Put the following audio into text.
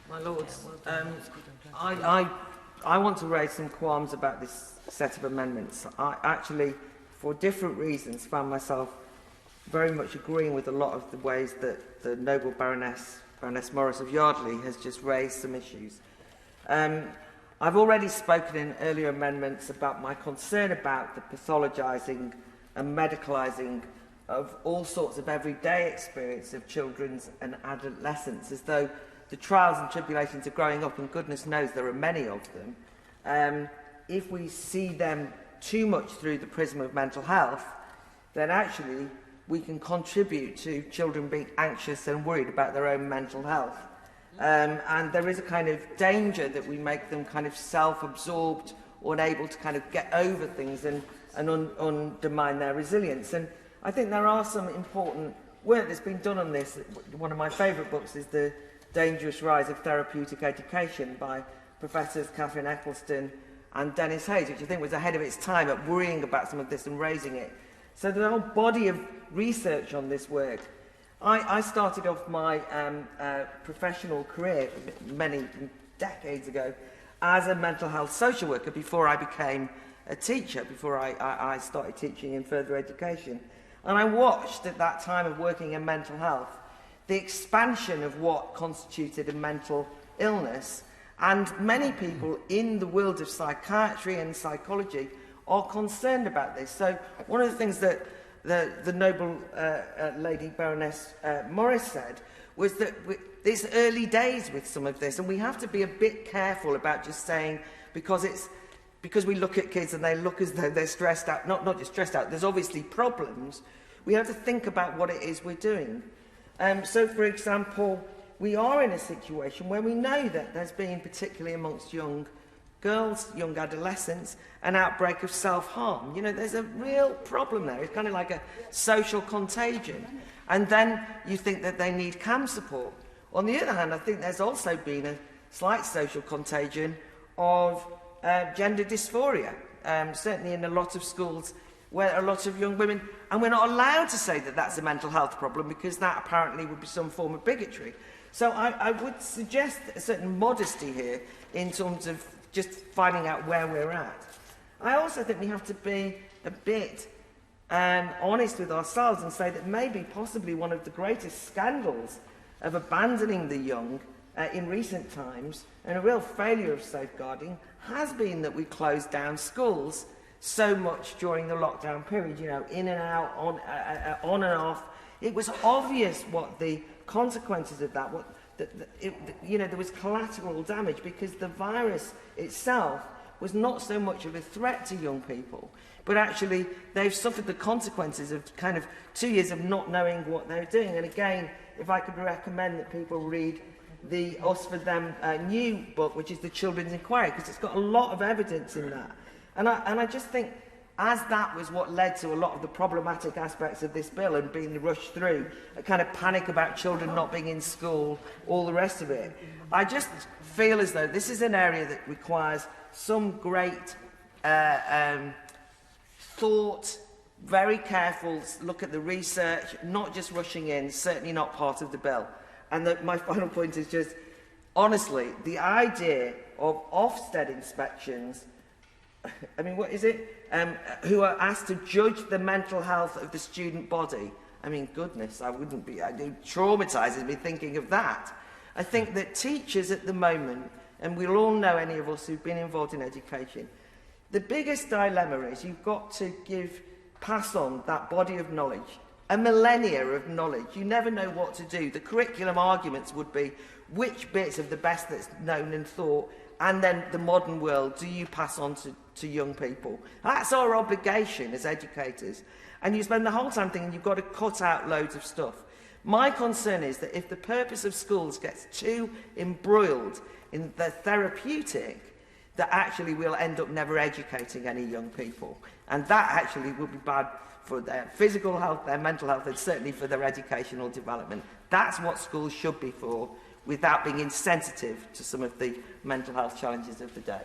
My Lords, I want to raise some qualms about this set of amendments. I actually, for different reasons, found myself very much agreeing with a lot of the ways that the noble Baroness Morris of Yardley has just raised some issues. I've already spoken in earlier amendments about my concern about the pathologising and medicalising of all sorts of everyday experience of children and adolescents, as though the trials and tribulations of growing up, and goodness knows there are many of them, if we see them too much through the prism of mental health, then actually we can contribute to children being anxious and worried about their own mental health. And there is a kind of danger that we make them kind of self-absorbed or unable to kind of get over things and undermine their resilience. And I think there are some important work that's been done on this. One of my favourite books is The Dangerous Rise of Therapeutic Education by Professors Catherine Eccleston and Dennis Hayes, which I think was ahead of its time at worrying about some of this and raising it. So there's a whole body of research on this work. I started off my professional career many decades ago as a mental health social worker before I became a teacher, before I started teaching in further education. And I watched at that time of working in mental health the expansion of what constituted a mental illness, and many people in the world of psychiatry and psychology are concerned about this. So one of the things that the noble Lady Baroness Morris said was that it's early days with some of this, and we have to be a bit careful about just saying because we look at kids and they look as though they're stressed out, not just stressed out, there's obviously problems. We have to think about what it is we're doing. So, for example, we are in a situation where we know that there's been, particularly amongst young girls, young adolescents, an outbreak of self-harm. You know, there's a real problem there. It's kind of like a social contagion. And then you think that they need CAM support. On the other hand, I think there's also been a slight social contagion of gender dysphoria, certainly in a lot of schools where a lot of young women, and we're not allowed to say that that's a mental health problem because that apparently would be some form of bigotry. So I would suggest a certain modesty here in terms of just finding out where we're at. I also think we have to be a bit honest with ourselves and say that maybe possibly one of the greatest scandals of abandoning the young in recent times, and a real failure of safeguarding, has been that we closed down schools so much during the lockdown period, you know, in and out, on and off. It was obvious what the consequences of that, you know, there was collateral damage because the virus itself was not so much of a threat to young people, but actually they've suffered the consequences of kind of 2 years of not knowing what they're doing. And again, if I could recommend that people read the Us For Them new book, which is the Children's Inquiry, because it's got a lot of evidence in that. And I just think, as that was what led to a lot of the problematic aspects of this bill and being rushed through, a kind of panic about children not being in school, all the rest of it, I just feel as though this is an area that requires some great thought, very careful look at the research, not just rushing in, certainly not part of the bill. And my final point is just, honestly, the idea of Ofsted inspections, I mean, what is it? Who are asked to judge the mental health of the student body. I mean, goodness, it traumatises me thinking of that. I think that teachers at the moment, and we'll all know any of us who've been involved in education, the biggest dilemma is you've got to pass on that body of knowledge, a millennia of knowledge. You never know what to do. The curriculum arguments would be which bits of the best that's known and thought, and then the modern world, do you pass on to young people? That's our obligation as educators. And you spend the whole time thinking you've got to cut out loads of stuff. My concern is that if the purpose of schools gets too embroiled in the therapeutic, that actually we'll end up never educating any young people. And that actually will be bad for their physical health, their mental health, and certainly for their educational development. That's what schools should be for, without being insensitive to some of the mental health challenges of the day.